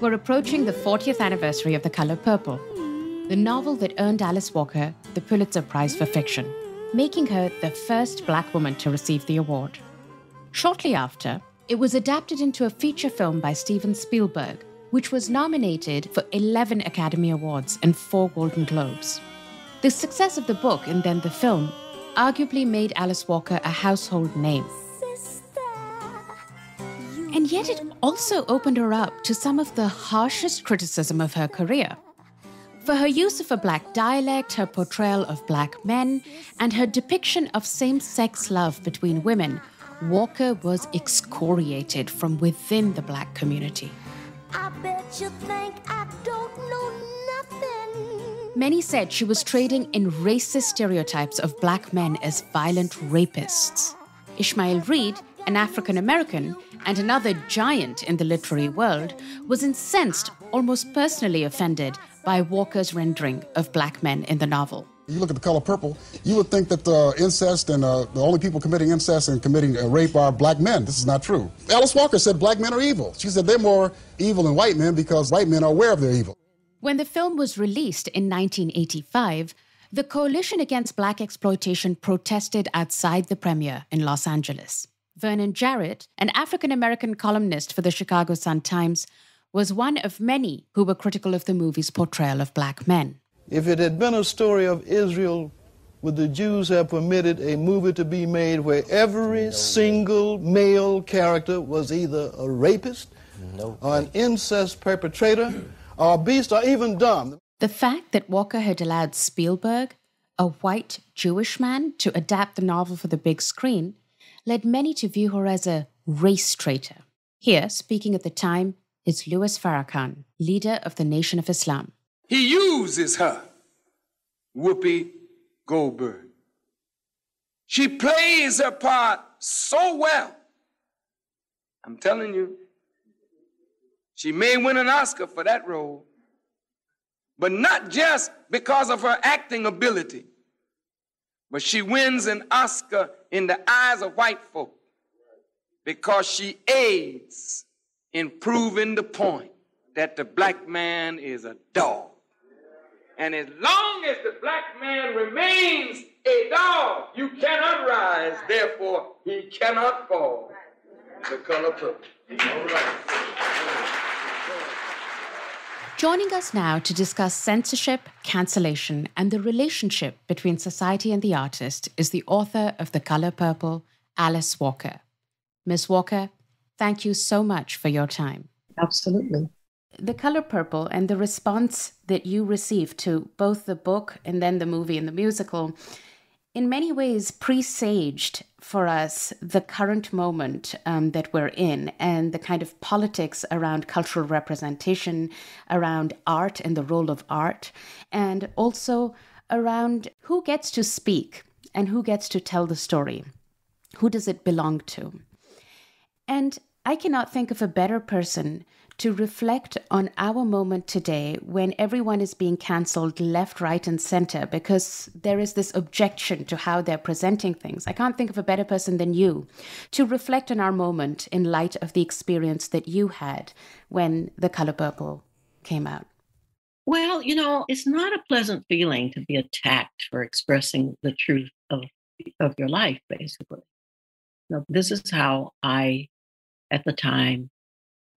We're approaching the 40th anniversary of The Color Purple, the novel that earned Alice Walker the Pulitzer Prize for fiction, making her the first Black woman to receive the award. Shortly after, it was adapted into a feature film by Steven Spielberg, which was nominated for 11 Academy Awards and 4 Golden Globes. The success of the book and then the film arguably made Alice Walker a household name. And yet it also opened her up to some of the harshest criticism of her career. For her use of a Black dialect, her portrayal of Black men, and her depiction of same-sex love between women, Walker was excoriated from within the Black community. I bet you think I don't know nothing. Many said she was trading in racist stereotypes of Black men as violent rapists. Ishmael Reed, an African-American and another giant in the literary world, was incensed, almost personally offended, by Walker's rendering of Black men in the novel. You look at The Color Purple, you would think that incest and the only people committing incest and committing rape are Black men. This is not true. Alice Walker said Black men are evil. She said they're more evil than white men because white men are aware of their evil. When the film was released in 1985, the Coalition Against Black Exploitation protested outside the premiere in Los Angeles. Vernon Jarrett, an African-American columnist for the Chicago Sun-Times, was one of many who were critical of the movie's portrayal of Black men. If it had been a story of Israel, would the Jews have permitted a movie to be made where every single male character was either a rapist or an incest perpetrator or a beast or even dumb? The fact that Walker had allowed Spielberg, a white Jewish man, to adapt the novel for the big screen led many to view her as a race traitor. Here, speaking at the time, is Louis Farrakhan, leader of the Nation of Islam. He uses her, Whoopi Goldberg. She plays her part so well. I'm telling you, she may win an Oscar for that role, but not just because of her acting ability, but she wins an Oscar in the eyes of white folk because she aids in proving the point that the Black man is a dog. And as long as the Black man remains a dog, you cannot rise, therefore he cannot fall. The Color Purple. All right. Joining us now to discuss censorship, cancellation, and the relationship between society and the artist is the author of The Color Purple, Alice Walker. Ms. Walker, thank you so much for your time. Absolutely. The Color Purple and the response that you received to both the book and then the movie and the musical, in many ways presaged for us the current moment that we're in and the kind of politics around cultural representation, around art and the role of art, and also around who gets to speak and who gets to tell the story. Who does it belong to? And I cannot think of a better person to reflect on our moment today when everyone is being cancelled left, right, and center because there is this objection to how they're presenting things. I can't think of a better person than you to reflect on our moment in light of the experience that you had when The Color Purple came out. Well, you know, it's not a pleasant feeling to be attacked for expressing the truth of your life, basically. Now, this is how I, at the time,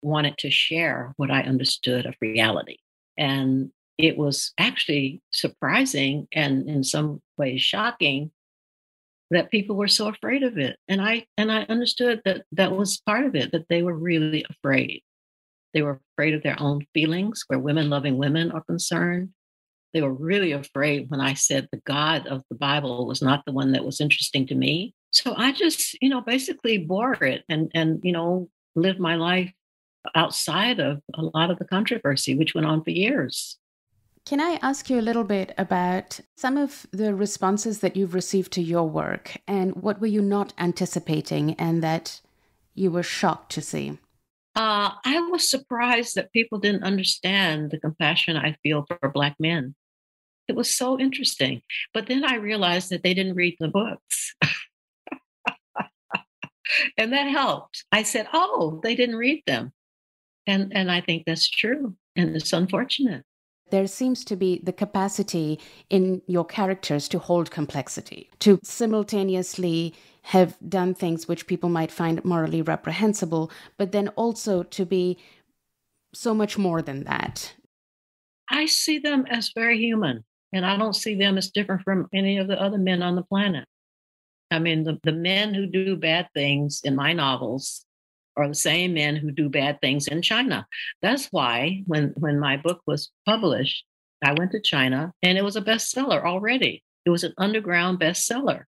wanted to share what I understood of reality. And it was actually surprising and in some ways shocking that people were so afraid of it. And I understood that that was part of it, that they were really afraid. They were afraid of their own feelings, where women loving women are concerned. They were really afraid when I said the God of the Bible was not the one that was interesting to me. So I just, basically bore it and lived my life outside of a lot of the controversy, which went on for years. Can I ask you a little bit about some of the responses that you've received to your work and what were you not anticipating and that you were shocked to see? I was surprised that people didn't understand the compassion I feel for Black men. It was so interesting. But then I realized that they didn't read the books. And that helped. I said, oh, they didn't read them. And I think that's true. And it's unfortunate. There seems to be the capacity in your characters to hold complexity, to simultaneously have done things which people might find morally reprehensible, but then also to be so much more than that. I see them as very human, and I don't see them as different from any of the other men on the planet. I mean, the men who do bad things in my novels are the same men who do bad things in China. That's why when my book was published, I went to China and it was a bestseller already. It was an underground bestseller.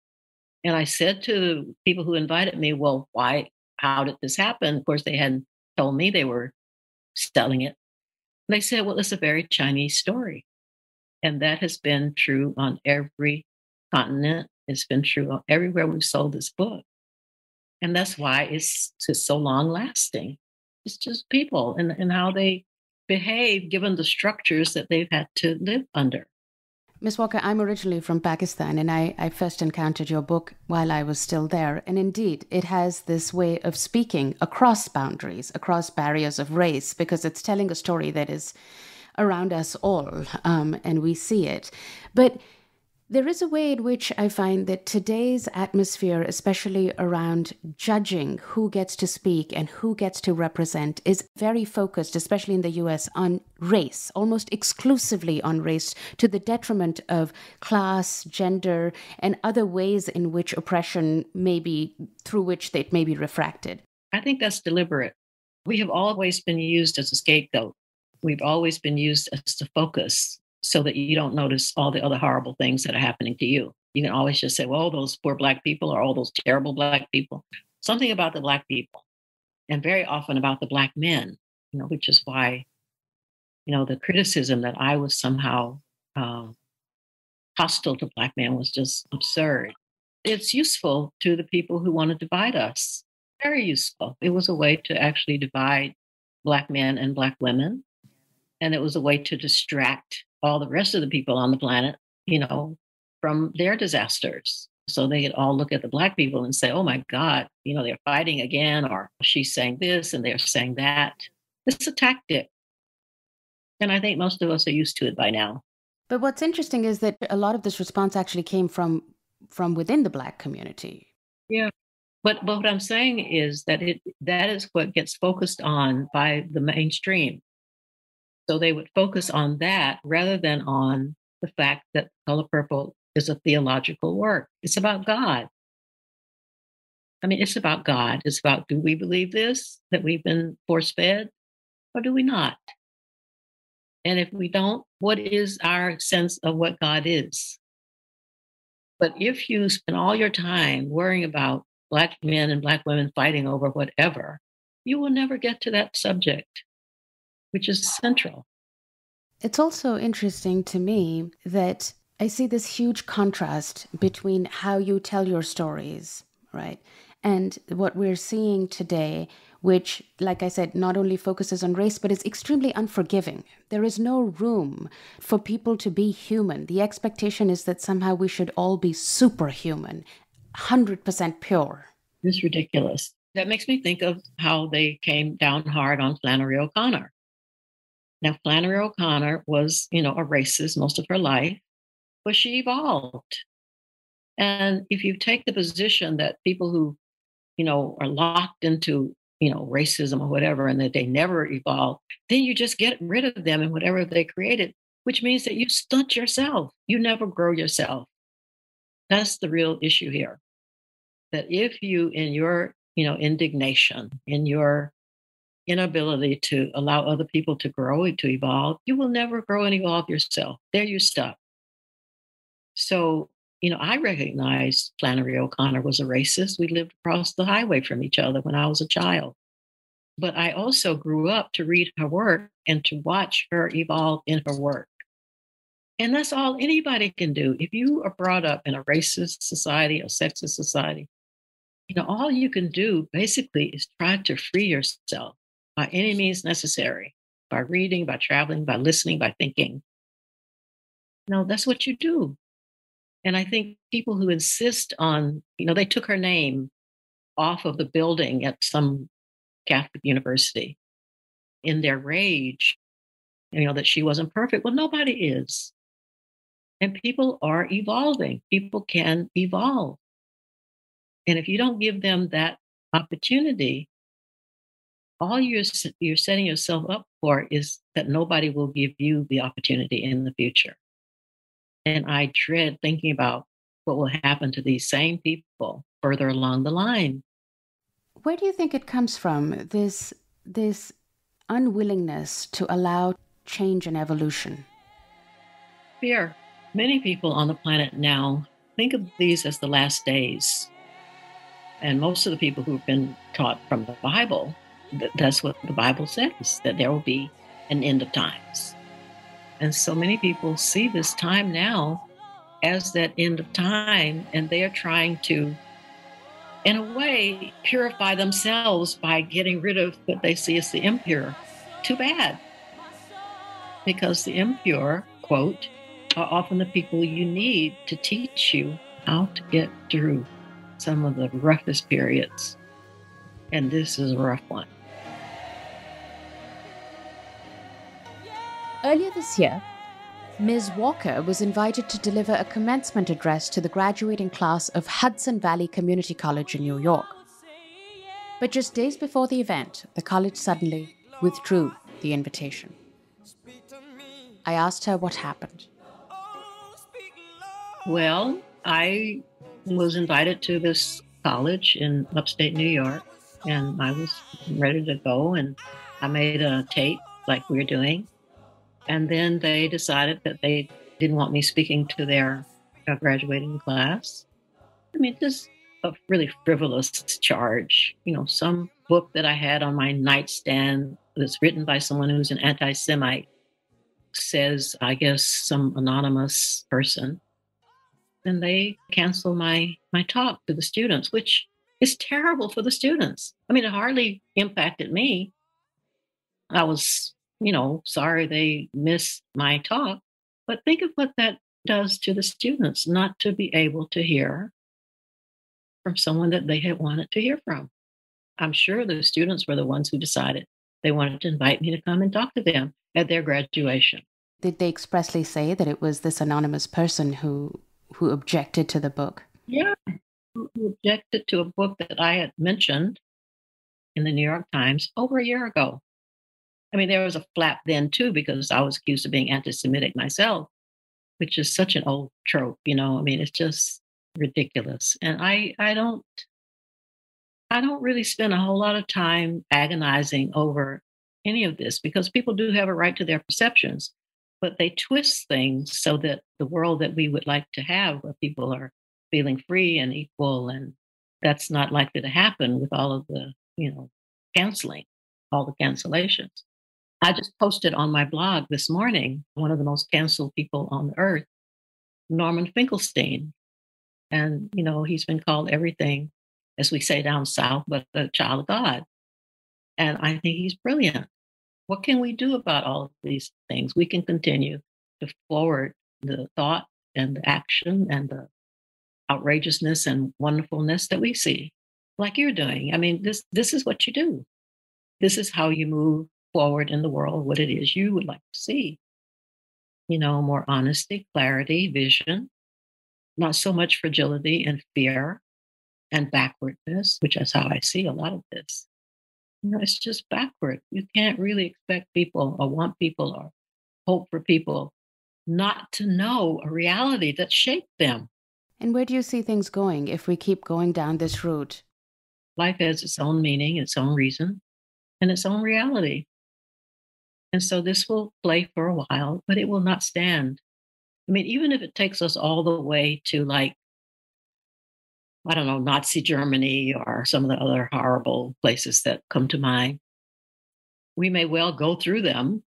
And I said to the people who invited me, well, why, how did this happen? Of course, they hadn't told me they were selling it. They said, well, it's a very Chinese story. And that has been true on every continent. It's been true everywhere we've sold this book. And that's why it's just so long lasting. It's just people and how they behave given the structures that they've had to live under. Ms. Walker, I'm originally from Pakistan, and I first encountered your book while I was still there. And indeed, it has this way of speaking across boundaries, across barriers of race, because it's telling a story that is around us all, and we see it. But there is a way in which I find that today's atmosphere, especially around judging who gets to speak and who gets to represent, is very focused, especially in the US, on race, almost exclusively on race, to the detriment of class, gender, and other ways in which oppression may be, through which it may be refracted. I think that's deliberate. We have always been used as a scapegoat. We've always been used as the focus so that you don't notice all the other horrible things that are happening to you. You can always just say, well, those poor Black people or all those terrible Black people. Something about the Black people, and very often about the Black men, which is why, the criticism that I was somehow hostile to Black men was just absurd. It's useful to the people who want to divide us. Very useful. It was a way to actually divide Black men and Black women. And it was a way to distract all the rest of the people on the planet, from their disasters. So they could all look at the Black people and say, oh my God, they're fighting again, or she's saying this and they're saying that. It's a tactic. And I think most of us are used to it by now. But what's interesting is that a lot of this response actually came from within the Black community. Yeah. But what I'm saying is that that is what gets focused on by the mainstream. So they would focus on that rather than on the fact that Color Purple is a theological work. It's about God. I mean, it's about God. It's about, do we believe this, that we've been force-fed, or do we not? And if we don't, what is our sense of what God is? But if you spend all your time worrying about Black men and Black women fighting over whatever, you will never get to that subject, which is central. It's also interesting to me that I see this huge contrast between how you tell your stories, right? And what we're seeing today, which, like I said, not only focuses on race, but is extremely unforgiving. There is no room for people to be human. The expectation is that somehow we should all be superhuman, 100% pure. It's ridiculous. That makes me think of how they came down hard on Flannery O'Connor. Now, Flannery O'Connor was, a racist most of her life, but she evolved. And if you take the position that people who, are locked into, racism or whatever, and that they never evolve, then you just get rid of them and whatever they created, which means that you stunt yourself. You never grow yourself. That's the real issue here. That if you, in your, indignation, in your inability to allow other people to grow and to evolve, you will never grow and evolve yourself. There you're stuck. So, I recognized Flannery O'Connor was a racist. We lived across the highway from each other when I was a child. But I also grew up to read her work and to watch her evolve in her work. And that's all anybody can do. If you are brought up in a racist society or sexist society, all you can do basically is try to free yourself by any means necessary, by reading, by traveling, by listening, by thinking. That's what you do. And I think people who insist on, they took her name off of the building at some Catholic university. in their rage, that she wasn't perfect. Well, nobody is. And people are evolving. People can evolve. And if you don't give them that opportunity, all you're setting yourself up for is that nobody will give you the opportunity in the future. And I dread thinking about what will happen to these same people further along the line. Where do you think it comes from, this unwillingness to allow change and evolution? Fear. Many people on the planet now think of these as the last days. And most of the people who've been taught from the Bible, that's what the Bible says, that there will be an end of times. And so many people see this time now as that end of time, and they are trying to, in a way, purify themselves by getting rid of what they see as the impure. Too bad. Because the impure, quote, are often the people you need to teach you how to get through some of the roughest periods. And this is a rough one. Earlier this year, Ms. Walker was invited to deliver a commencement address to the graduating class of Hudson Valley Community College in New York. But just days before the event, the college suddenly withdrew the invitation. I asked her what happened. Well, I was invited to this college in upstate New York, and I was ready to go, and I made a tape like we're doing. And then they decided that they didn't want me speaking to their graduating class. I mean, just a really frivolous charge. Some book that I had on my nightstand that's written by someone who's an anti-Semite says, I guess, some anonymous person. And they canceled my talk to the students, which is terrible for the students. I mean, it hardly impacted me. I was, sorry they missed my talk. But think of what that does to the students, not to be able to hear from someone that they had wanted to hear from. I'm sure the students were the ones who decided they wanted to invite me to come and talk to them at their graduation. Did they expressly say that it was this anonymous person who objected to the book? Yeah, who objected to a book that I had mentioned in the New York Times over a year ago. I mean, there was a flap then, too, because I was accused of being anti-Semitic myself, which is such an old trope, I mean, it's just ridiculous. And I don't really spend a whole lot of time agonizing over any of this, because people do have a right to their perceptions, but they twist things so that the world that we would like to have, where people are feeling free and equal, and that's not likely to happen with all of the, canceling, all the cancellations. I just posted on my blog this morning, one of the most canceled people on the earth, Norman Finkelstein. And, he's been called everything, as we say down south, but a child of God. And I think he's brilliant. What can we do about all of these things? We can continue to forward the thought and the action and the outrageousness and wonderfulness that we see, like you're doing. I mean, this is what you do. This is how you move forward in the world, what it is you would like to see. More honesty, clarity, vision, not so much fragility and fear and backwardness, which is how I see a lot of this. It's just backward. You can't really expect people or want people or hope for people not to know a reality that shaped them. And where do you see things going if we keep going down this route? Life has its own meaning, its own reason, and its own reality. And so this will play for a while, but it will not stand. I mean, even if it takes us all the way to Nazi Germany or some of the other horrible places that come to mind, we may well go through them,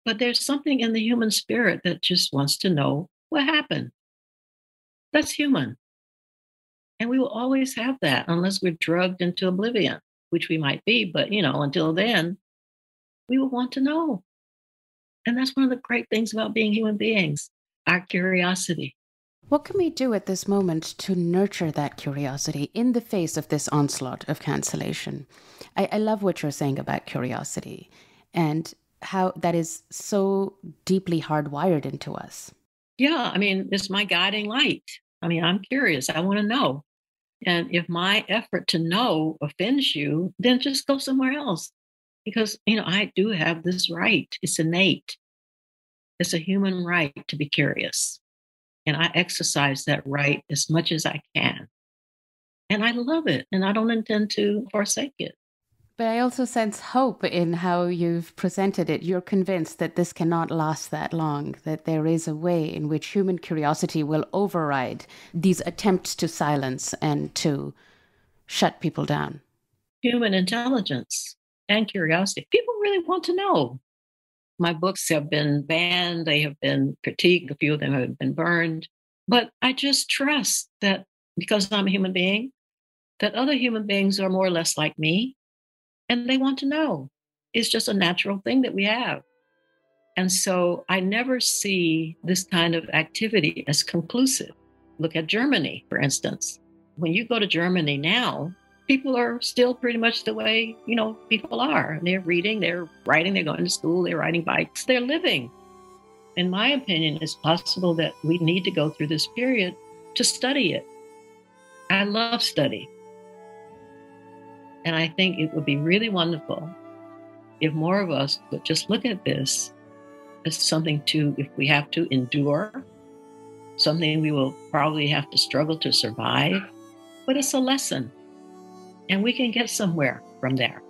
but there's something in the human spirit that just wants to know what happened. That's human. And we will always have that unless we're drugged into oblivion, which we might be. But, until then, we will want to know. And that's one of the great things about being human beings, our curiosity. What can we do at this moment to nurture that curiosity in the face of this onslaught of cancellation? I love what you're saying about curiosity. and how that is so deeply hardwired into us. Yeah, I mean, it's my guiding light. I mean, I'm curious. I want to know. And if my effort to know offends you, then just go somewhere else. Because, I do have this right. It's innate. It's a human right to be curious. And I exercise that right as much as I can. And I love it. And I don't intend to forsake it. But I also sense hope in how you've presented it. You're convinced that this cannot last that long, that there is a way in which human curiosity will override these attempts to silence and to shut people down. Human intelligence and curiosity. People really want to know. My books have been banned. They have been critiqued. A few of them have been burned. But I just trust that because I'm a human being, that other human beings are more or less like me. And they want to know. It's just a natural thing that we have. And so I never see this kind of activity as conclusive. Look at Germany, for instance. When you go to Germany now, people are still pretty much the way, people are. They're reading, they're writing, they're going to school, they're riding bikes, they're living. In my opinion, it's possible that we need to go through this period to study it. I love study. And I think it would be really wonderful if more of us would just look at this as something to, if we have to, endure, something we will probably have to struggle to survive, but it's a lesson. And we can get somewhere from there.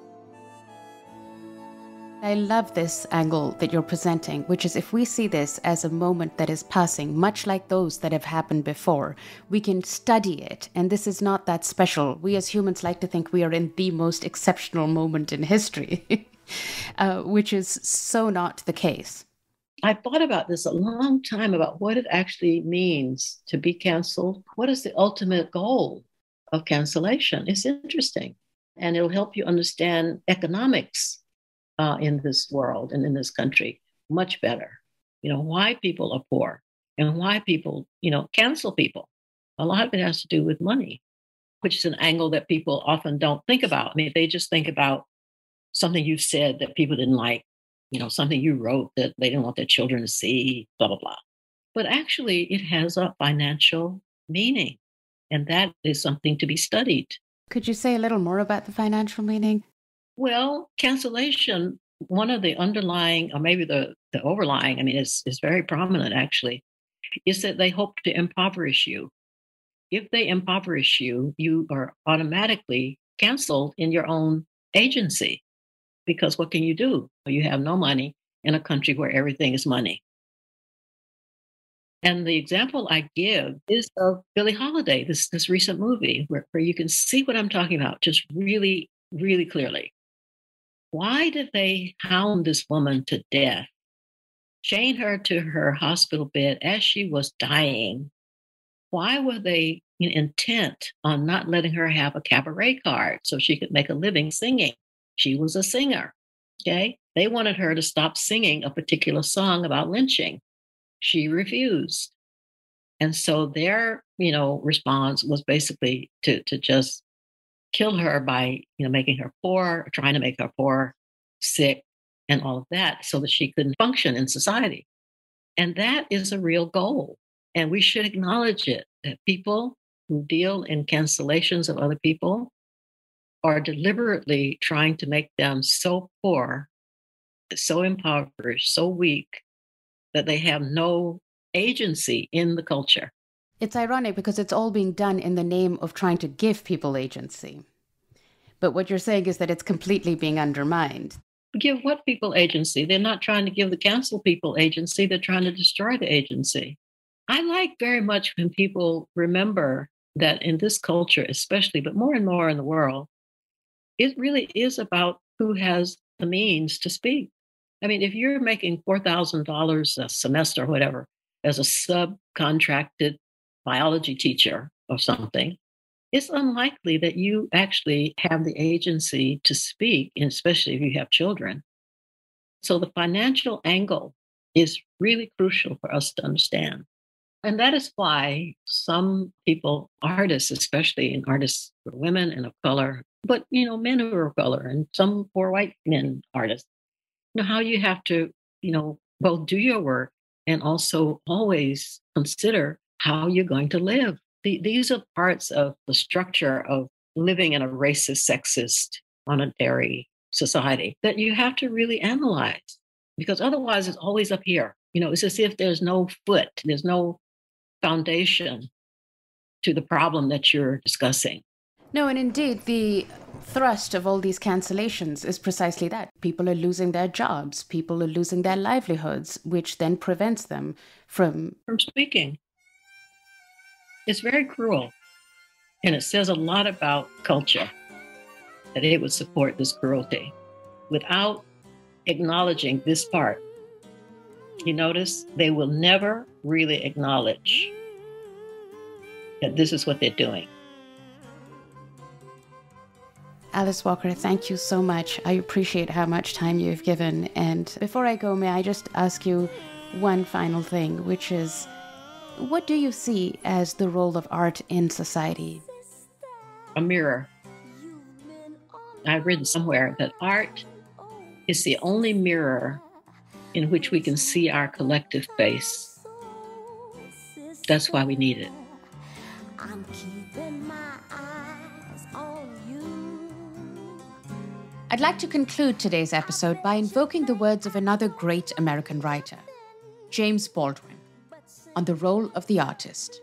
I love this angle that you're presenting, which is if we see this as a moment that is passing, much like those that have happened before, we can study it. And this is not that special. We as humans like to think we are in the most exceptional moment in history, which is so not the case. I thought about this a long time about what it actually means to be canceled. What is the ultimate goal of cancellation? It's interesting. And it'll help you understand economics in this world and in this country much better. Why people are poor and why people, cancel people. A lot of it has to do with money, which is an angle that people often don't think about. I mean, they just think about something you said that people didn't like, something you wrote that they didn't want their children to see, blah, blah, blah. But actually, it has a financial meaning, and that is something to be studied. Could you say a little more about the financial meaning? Well, cancellation, one of the underlying, or maybe the overlying, I mean, it's very prominent actually, is that they hope to impoverish you. If they impoverish you, you are automatically canceled in your own agency. Because what can you do? You have no money in a country where everything is money. And the example I give is of Billie Holiday, this recent movie, where you can see what I'm talking about just really, really clearly. Why did they hound this woman to death, chain her to her hospital bed as she was dying? Why were they intent on not letting her have a cabaret card so she could make a living singing? She was a singer, okay? They wanted her to stop singing a particular song about lynching. She refused. And so their, response was basically to just kill her by, making her poor, trying to make her poor, sick, and all of that so that she couldn't function in society. And that is a real goal. And we should acknowledge it, that people who deal in cancellations of other people are deliberately trying to make them so poor, so impoverished, so weak, that they have no agency in the culture. It's ironic because it's all being done in the name of trying to give people agency. But what you're saying is that it's completely being undermined. Give what people agency? They're not trying to give the cancel people agency. They're trying to destroy the agency. I like very much when people remember that in this culture, especially, but more and more in the world, it really is about who has the means to speak. I mean, if you're making $4,000 a semester or whatever as a subcontracted biology teacher or something, it's unlikely that you actually have the agency to speak, especially if you have children. So the financial angle is really crucial for us to understand. And that is why some people, artists, especially, and artists for women and of color, but, men who are of color and some poor white men artists, how you have to, both do your work and also always consider how you're going to live. These are parts of the structure of living in a racist, sexist, monetary society that you have to really analyze, because otherwise it's always up here. It's as if there's no foot, there's no foundation to the problem that you're discussing. No, and indeed, the thrust of all these cancellations is precisely that. People are losing their jobs, people are losing their livelihoods, which then prevents them from speaking. It's very cruel. And it says a lot about culture that it would support this cruelty without acknowledging this part. You notice they will never really acknowledge that this is what they're doing. Alice Walker, thank you so much. I appreciate how much time you've given. And before I go, may I just ask you one final thing, which is, what do you see as the role of art in society? A mirror. I've written somewhere that art is the only mirror in which we can see our collective face. That's why we need it. I'm keeping my eyes on you. I'd like to conclude today's episode by invoking the words of another great American writer, James Baldwin, on the role of the artist.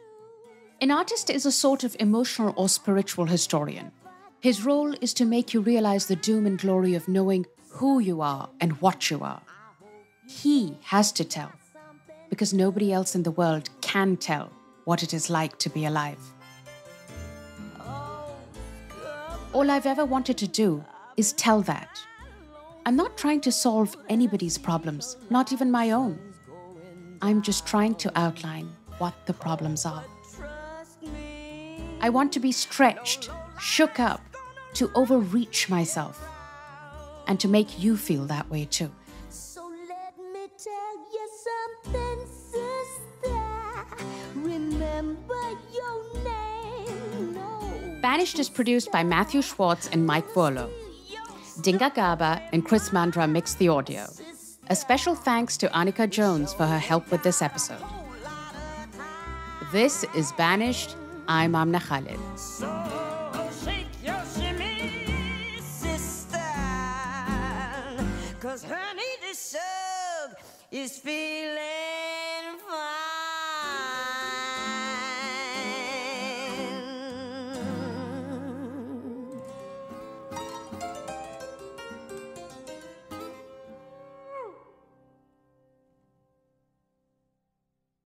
An artist is a sort of emotional or spiritual historian. His role is to make you realize the doom and glory of knowing who you are and what you are. He has to tell, because nobody else in the world can tell what it is like to be alive. All I've ever wanted to do is tell that. I'm not trying to solve anybody's problems, not even my own. I'm just trying to outline what the problems are. I want to be stretched, shook up, to overreach myself, and to make you feel that way too. So let me tell you something, sister. Remember your name. No. Banished is produced by Matthew Schwartz and Mike Vorlo. Dinga Gaba and Chris Mandra mixed the audio. A special thanks to Annika Jones for her help with this episode. This is Banished. I'm Amna Khalid.